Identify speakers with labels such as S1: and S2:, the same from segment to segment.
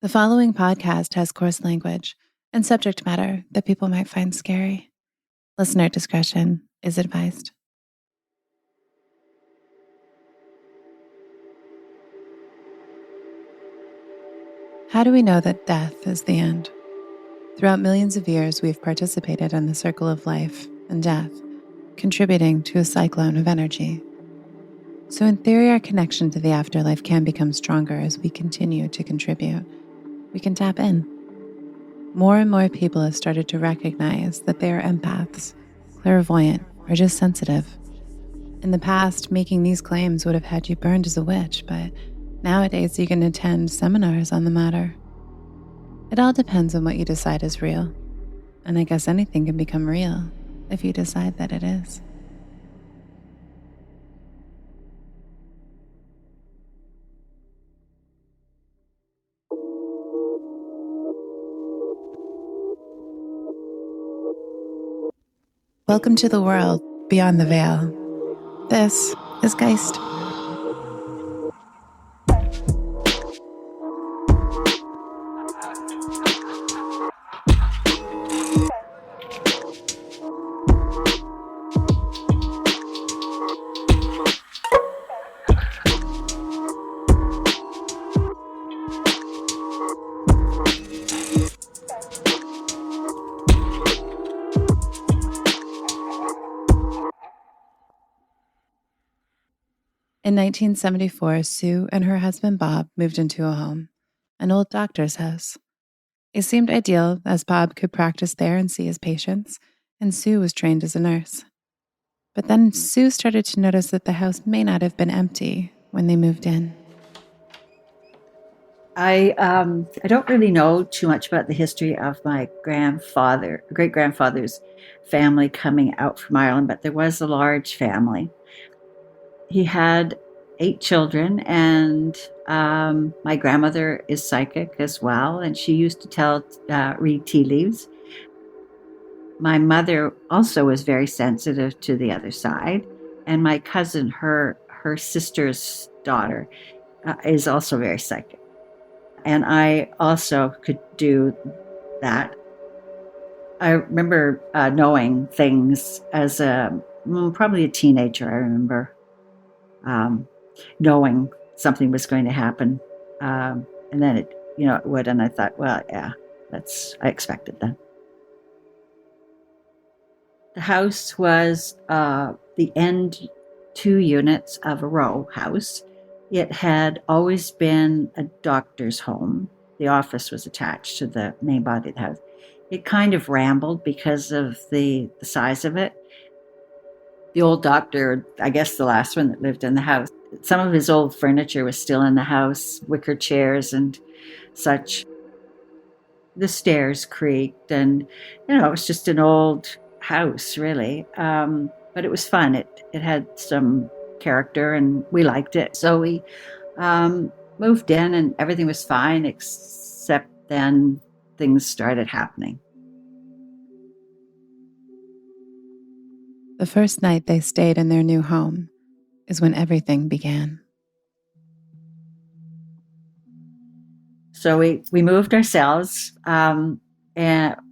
S1: The following podcast has coarse language and subject matter that people might find scary. Listener discretion is advised. How do we know that death is the end? Throughout millions of years, we've participated in the circle of life and death, contributing to a cyclone of energy. So in theory, our connection to the afterlife can become stronger as we continue to contribute. We can tap in. More and more people have started to recognize that they are empaths, clairvoyant, or just sensitive. In the past, making these claims would have had you burned as a witch, but nowadays you can attend seminars on the matter. It all depends on what you decide is real. And I guess anything can become real if you decide that it is. Welcome to the world beyond the veil. This is Geist. In 1974, Sue and her husband Bob moved into a home, an old doctor's house. It seemed ideal as Bob could practice there and see his patients, and Sue was trained as a nurse. But then Sue started to notice that the house may not have been empty when they moved in.
S2: I don't really know too much about the history of my great-grandfather's family coming out from Ireland, but there was a large family. He had 8 children, and my grandmother is psychic as well, and she used to read tea leaves. My mother also was very sensitive to the other side, and my cousin, her sister's daughter, is also very psychic. And I also could do that. I remember knowing things as probably a teenager. I remember knowing something was going to happen. And then it would. And I thought, well, yeah, I expected that. The house was the end 2 units of a row house. It had always been a doctor's home. The office was attached to the main body of the house. It kind of rambled because of the size of it. The old doctor, I guess the last one that lived in the house, some of his old furniture was still in the house, wicker chairs and such. The stairs creaked, and it was just an old house, really. But it was fun. It had some character, and we liked it. So we moved in, and everything was fine, except then things started happening.
S1: The first night they stayed in their new home is when everything began.
S2: So we moved ourselves and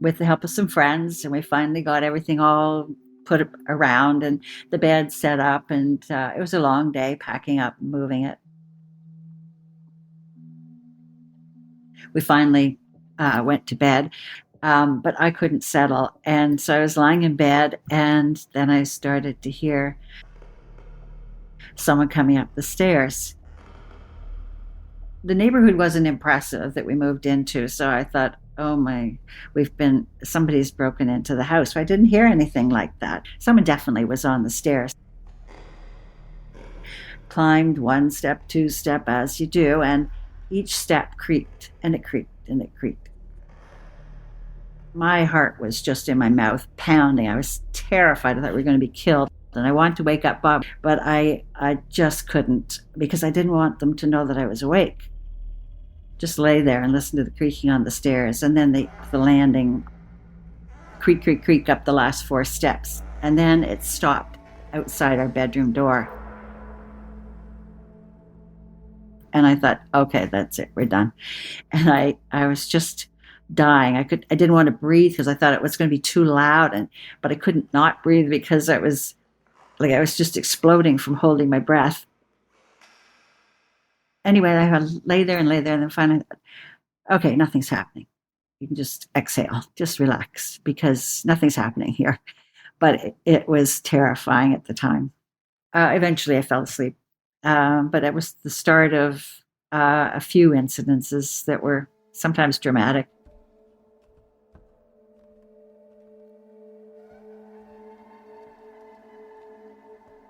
S2: with the help of some friends, and we finally got everything all put around and the bed set up, and it was a long day packing up and moving it. We finally went to bed. But I couldn't settle. And so I was lying in bed, and then I started to hear someone coming up the stairs. The neighborhood wasn't impressive that we moved into, so I thought, oh my, somebody's broken into the house. So I didn't hear anything like that. Someone definitely was on the stairs. Climbed 1 step, 2 step, as you do, and each step creaked, and it creaked, and it creaked. My heart was just in my mouth, pounding. I was terrified. I thought we were going to be killed. And I wanted to wake up Bob, but I just couldn't, because I didn't want them to know that I was awake. Just lay there and listen to the creaking on the stairs, and then the landing, creak, creak, creak up the last 4 steps. And then it stopped outside our bedroom door. And I thought, okay, that's it. We're done. And I was just dying. I didn't want to breathe because I thought it was going to be too loud, but I couldn't not breathe because I was just exploding from holding my breath. Anyway, I lay there, and then finally, okay, nothing's happening. You can just exhale, just relax, because nothing's happening here. But it was terrifying at the time. Eventually, I fell asleep. But it was the start of a few incidences that were sometimes dramatic.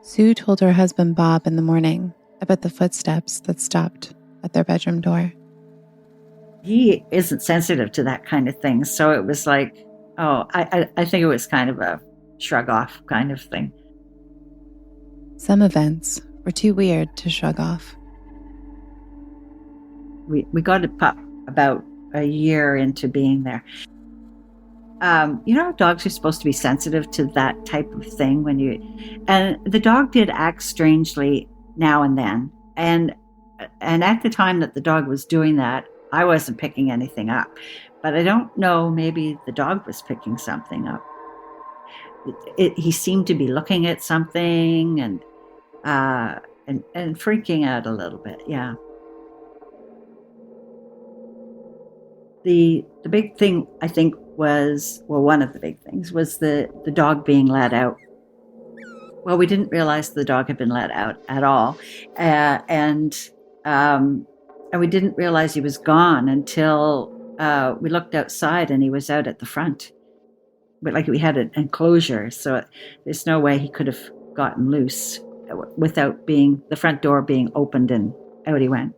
S1: Sue told her husband Bob in the morning about the footsteps that stopped at their bedroom door.
S2: He isn't sensitive to that kind of thing. So it was like, I think it was kind of a shrug off kind of thing.
S1: Some events were too weird to shrug off.
S2: We got a pup about a year into being there. Dogs are supposed to be sensitive to that type of thing and the dog did act strangely now and then. And at the time that the dog was doing that, I wasn't picking anything up, but I don't know, maybe the dog was picking something up. He seemed to be looking at something and freaking out a little bit. Yeah. The big thing, I think, one of the big things was the dog being let out. Well, we didn't realize the dog had been let out at all. And we didn't realize he was gone until we looked outside and he was out at the front. But we had an enclosure, so there's no way he could have gotten loose without the front door being opened, and out he went.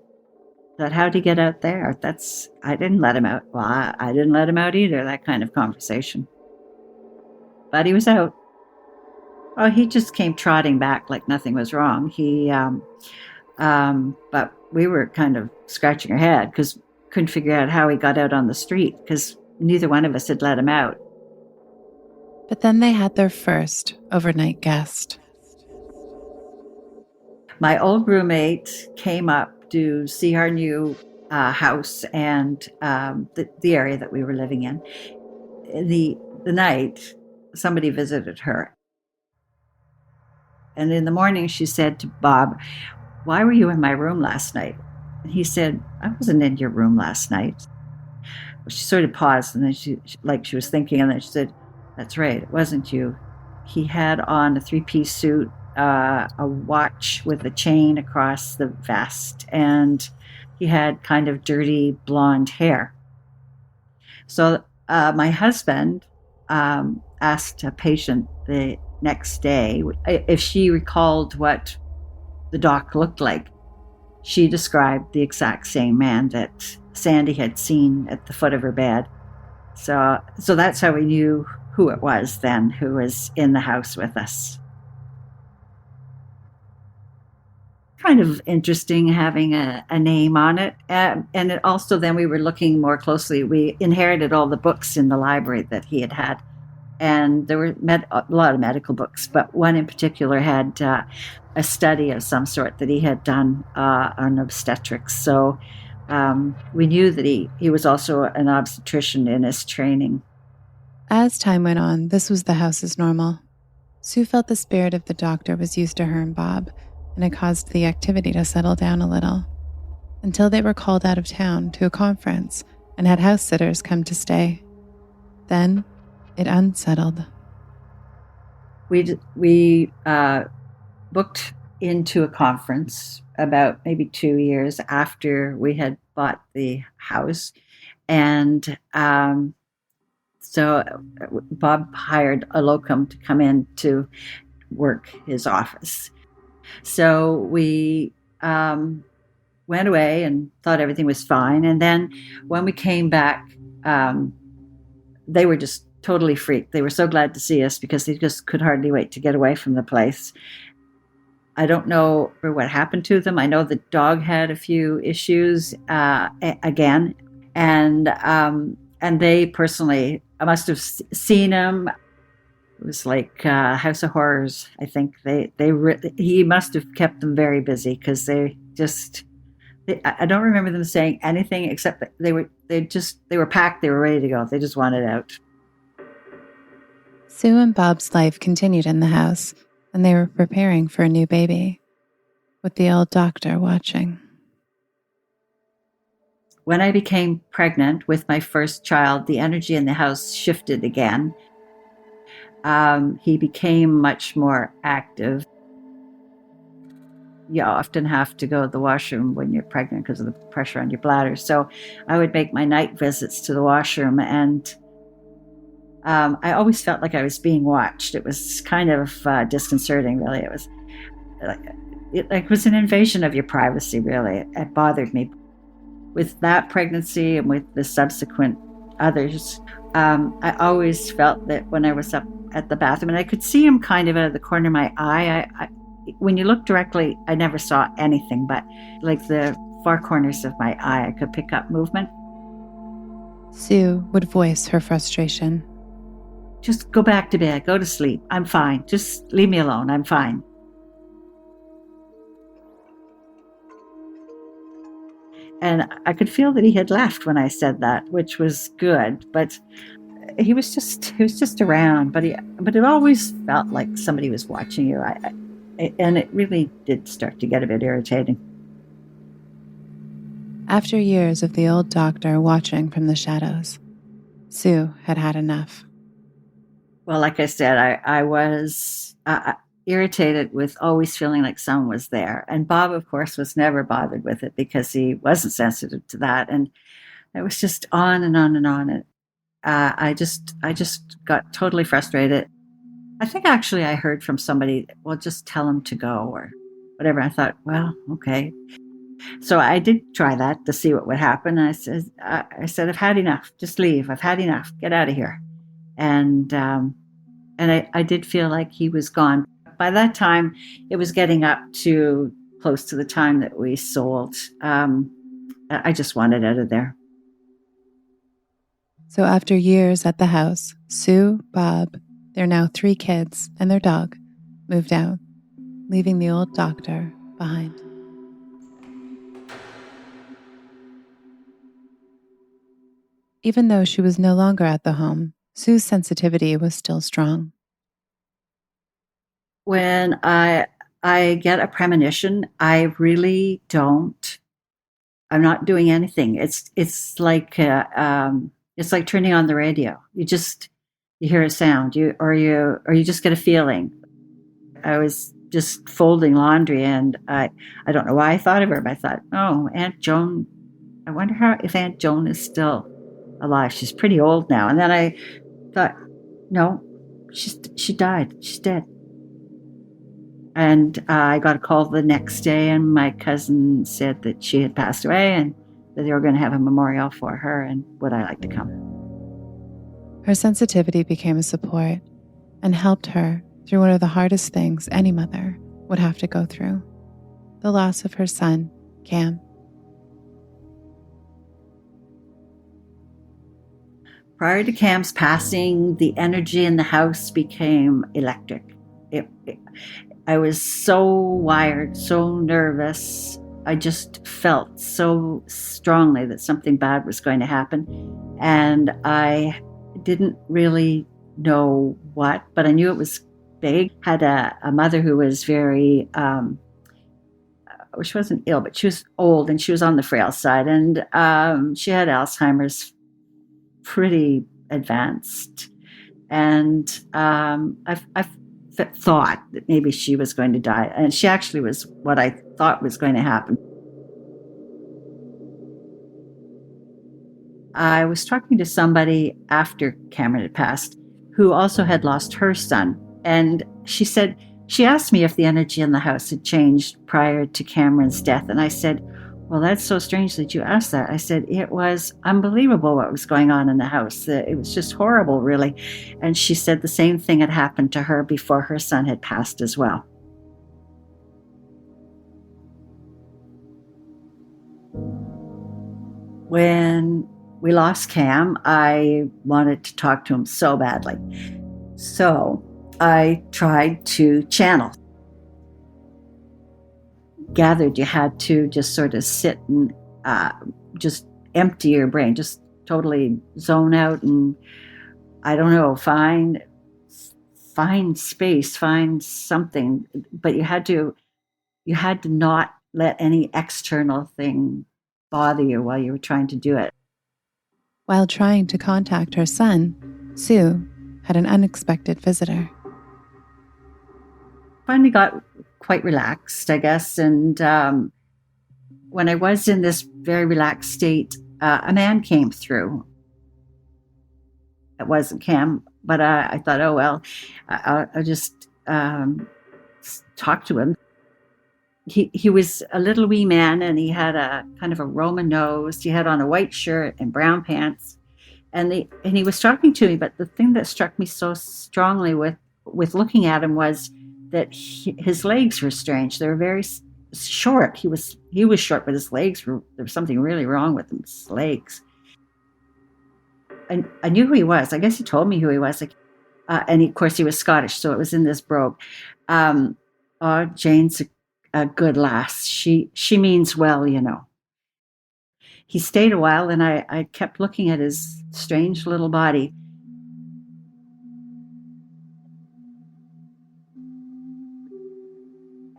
S2: But how'd he get out there? I didn't let him out. Well, I didn't let him out either, that kind of conversation. But he was out. Oh, he just came trotting back like nothing was wrong. But we were kind of scratching our head because couldn't figure out how he got out on the street because neither one of us had let him out.
S1: But then they had their first overnight guest.
S2: My old roommate came up to see our new house and the area that we were living in. The night, somebody visited her. And in the morning, she said to Bob, "Why were you in my room last night?" And he said, "I wasn't in your room last night." She sort of paused, and then she was thinking, and then she said, "That's right, it wasn't you." He had on a 3-piece suit, a watch with a chain across the vest, and he had kind of dirty blonde hair. So my husband asked a patient the next day if she recalled what the doc looked like. She described the exact same man that Sandy had seen at the foot of her bed. So that's how we knew who it was then, who was in the house with us. Kind of interesting having a name on it. And it also, then we were looking more closely. We inherited all the books in the library that he had. And there were a lot of medical books, but one in particular had a study of some sort that he had done on obstetrics. So we knew that he was also an obstetrician in his training.
S1: As time went on, this was the house's normal. Sue felt the spirit of the doctor was used to her and Bob, and it caused the activity to settle down a little, until they were called out of town to a conference and had house sitters come to stay. Then it unsettled.
S2: We booked into a conference about maybe 2 years after we had bought the house. And so Bob hired a locum to come in to work his office. So we went away and thought everything was fine. And then when we came back, they were just totally freaked. They were so glad to see us because they just could hardly wait to get away from the place. I don't know what happened to them. I know the dog had a few issues again, and they personally, I must have seen him. It was like House of Horrors. I think he must have kept them very busy because they just I don't remember them saying anything except that they were packed, they were ready to go. They just wanted out.
S1: Sue and Bob's life continued in the house, and they were preparing for a new baby, with the old doctor watching.
S2: When I became pregnant with my first child, the energy in the house shifted again. He became much more active. You often have to go to the washroom when you're pregnant because of the pressure on your bladder. So I would make my night visits to the washroom, and I always felt like I was being watched. It was kind of disconcerting, really. It was it was an invasion of your privacy, really. It bothered me. With that pregnancy and with the subsequent others, I always felt that when I was up at the bathroom, and I could see him kind of out of the corner of my eye. When you look directly, I never saw anything, but like the far corners of my eye, I could pick up movement.
S1: Sue would voice her frustration.
S2: Just go back to bed, go to sleep. I'm fine. Just leave me alone. I'm fine. And I could feel that he had left when I said that, which was good, but he was just around, but it always felt like somebody was watching you. And it really did start to get a bit irritating.
S1: After years of the old doctor watching from the shadows, Sue had had enough.
S2: Well, like I said, I was irritated with always feeling like someone was there. And Bob, of course, was never bothered with it because he wasn't sensitive to that. And it was just on and on and on. And I just got totally frustrated. I think actually I heard from somebody, well, just tell him to go or whatever. I thought, well, okay. So I did try that to see what would happen. I said, I've had enough. Just leave. I've had enough. Get out of here. And I did feel like he was gone. By that time, it was getting up to close to the time that we sold. I just wanted out of there.
S1: So after years at the house, Sue, Bob, their now 3 kids, and their dog moved out, leaving the old doctor behind. Even though she was no longer at the home, Sue's sensitivity was still strong.
S2: When I get a premonition, I'm not doing anything. It's like turning on the radio. You hear a sound, you just get a feeling. I was just folding laundry, and I don't know why I thought of her, but I thought, oh, Aunt Joan. I wonder if Aunt Joan is still alive. She's pretty old now. And then I thought, no, she died. She's dead. And I got a call the next day, and my cousin said that she had passed away and that they were going to have a memorial for her, and would I like to come?
S1: Her sensitivity became a support and helped her through one of the hardest things any mother would have to go through, the loss of her son, Cam.
S2: Prior to Cam's passing, the energy in the house became electric. I was so wired, so nervous. I just felt so strongly that something bad was going to happen. And I didn't really know what, but I knew it was big. Had a mother who was very, she wasn't ill, but she was old and she was on the frail side. And she had Alzheimer's pretty advanced. And I've thought that maybe she was going to die. And she actually was what I thought was going to happen. I was talking to somebody after Cameron had passed who also had lost her son. And she asked me if the energy in the house had changed prior to Cameron's death. And I said, well, that's so strange that you asked that. I said, it was unbelievable what was going on in the house. It was just horrible, really. And she said the same thing had happened to her before her son had passed as well. When we lost Cam, I wanted to talk to him so badly. So I tried to channel. gathered you had to just sort of sit and just empty your brain, just totally zone out and, I don't know, find space, find something. But you had to not let any external thing bother you while you were trying to do it.
S1: While trying to contact her son, Sue had an unexpected visitor.
S2: Finally got quite relaxed, I guess. And when I was in this very relaxed state, a man came through. It wasn't Cam, but I thought, oh, well, I'll just talk to him. He was a little wee man, and he had a kind of a Roman nose. He had on a white shirt and brown pants, and he was talking to me. But the thing that struck me so strongly with looking at him was that his legs were strange. They were very short. He was short, but his legs there was something really wrong with his legs. I knew who he was. I guess he told me who he was. And of course, he was Scottish, so it was in this brogue. Oh, Jane's a good lass. She means well, you know. He stayed a while, and I kept looking at his strange little body.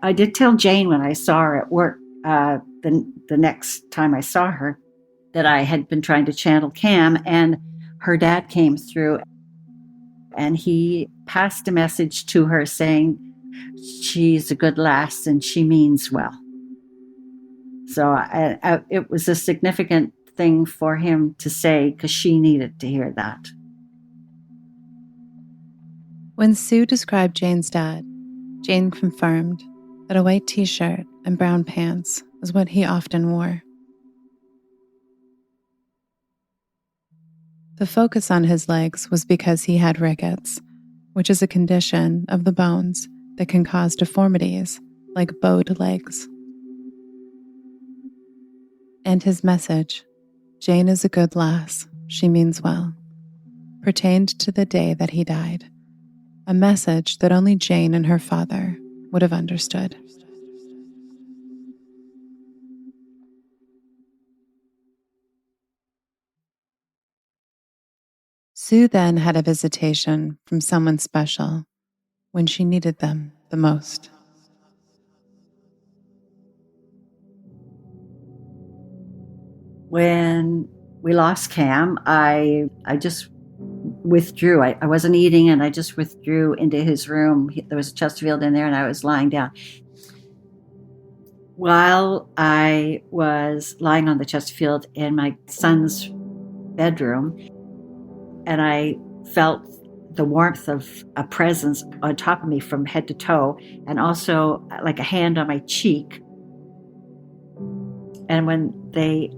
S2: I did tell Jane when I saw her at work the next time I saw her that I had been trying to channel Cam, and her dad came through, and he passed a message to her saying she's a good lass and she means well. So it was a significant thing for him to say, because she needed to hear that.
S1: When Sue described Jane's dad, Jane confirmed that a white t-shirt and brown pants was what he often wore. The focus on his legs was because he had rickets, which is a condition of the bones that can cause deformities like bowed legs. And his message, Jane is a good lass, she means well, pertained to the day that he died, a message that only Jane and her father would have understood. Sue then had a visitation from someone special when she needed them the most.
S2: When we lost Cam, I just withdrew. I wasn't eating, and I just withdrew into his room. There was a Chesterfield in there, and I was lying down. While I was lying on the Chesterfield in my son's bedroom, and I felt the warmth of a presence on top of me from head to toe, and also like a hand on my cheek. And when they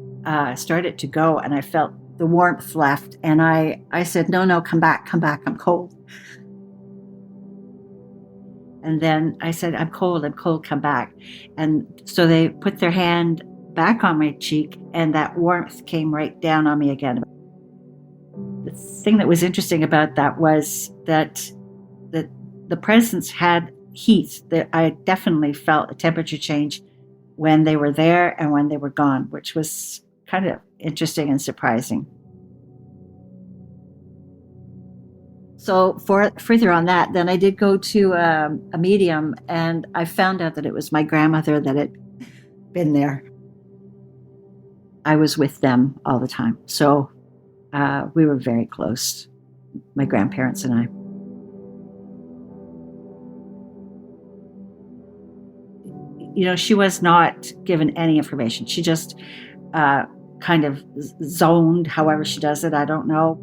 S2: started to go, and I felt the warmth left, and I said, no, come back, I'm cold. And then I said, I'm cold, come back. And so they put their hand back on my cheek, and that warmth came right down on me again. The thing that was interesting about that was that the presence had heat. That I definitely felt a temperature change when they were there and when they were gone, which was kind of interesting and surprising. So further on that, then I did go to a medium, and I found out that it was my grandmother that had been there. I was with them all the time. So we were very close, my grandparents and I. You know, she was not given any information. She just kind of zoned, however she does it, I don't know.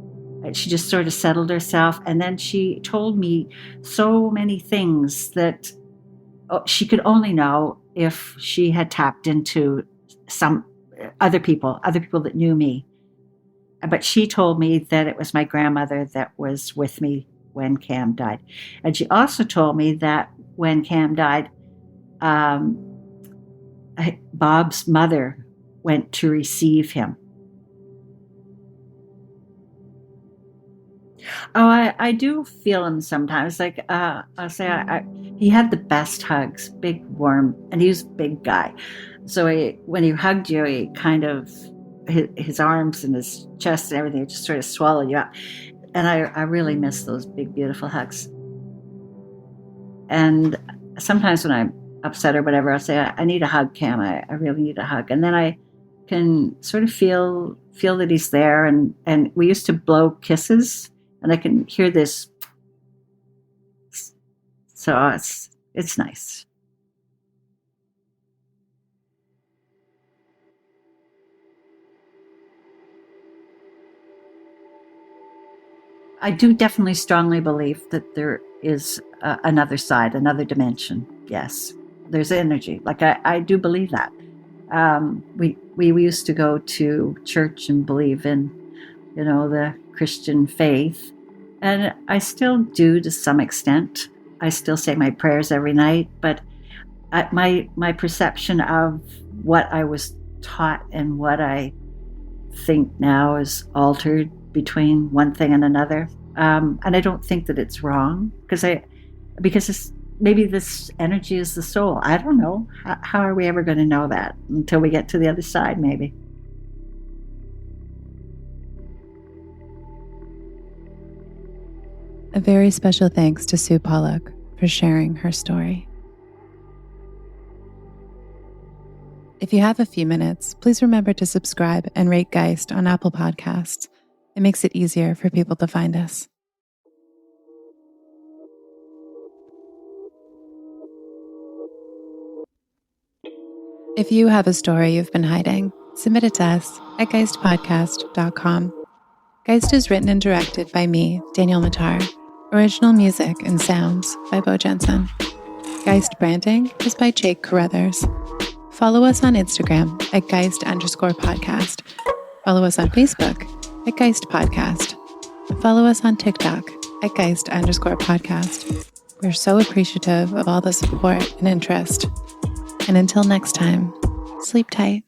S2: She just sort of settled herself. And then she told me so many things that she could only know if she had tapped into some other people that knew me. But she told me that it was my grandmother that was with me when Cam died. And she also told me that when Cam died, Bob's mother went to receive him. Oh, I do feel him sometimes. Like I'll say, He had the best hugs, big, warm, and he was a big guy. So when he hugged you, he kind of, his arms and his chest and everything, it just sort of swallowed you up. And I really miss those big, beautiful hugs. And sometimes when I'm upset or whatever, I'll say, I need a hug, Cam. I really need a hug. And then I can sort of feel that he's there. And we used to blow kisses, and I can hear this. So it's nice. I do definitely strongly believe that there is another side, another dimension. Yes, there's energy. Like I do believe that. We used to go to church and believe in, the Christian faith, and I still do to some extent. I still say my prayers every night, but my perception of what I was taught and what I think now is altered between one thing and another. And I don't think that it's wrong because maybe this energy is the soul. I don't know. How are we ever going to know that until we get to the other side, maybe?
S1: A very special thanks to Sue Pollock for sharing her story. If you have a few minutes, please remember to subscribe and rate Geist on Apple Podcasts. It makes it easier for people to find us. If you have a story you've been hiding, submit it to us at geistpodcast.com. Geist is written and directed by me, Danielle Matar. Original music and sounds by Beau Jensen. Geist branding is by Jake Carruthers. Follow us on Instagram at Geist_podcast. Follow us on Facebook at Geist Podcast. And follow us on TikTok at Geist_podcast. We're so appreciative of all the support and interest. And until next time, sleep tight.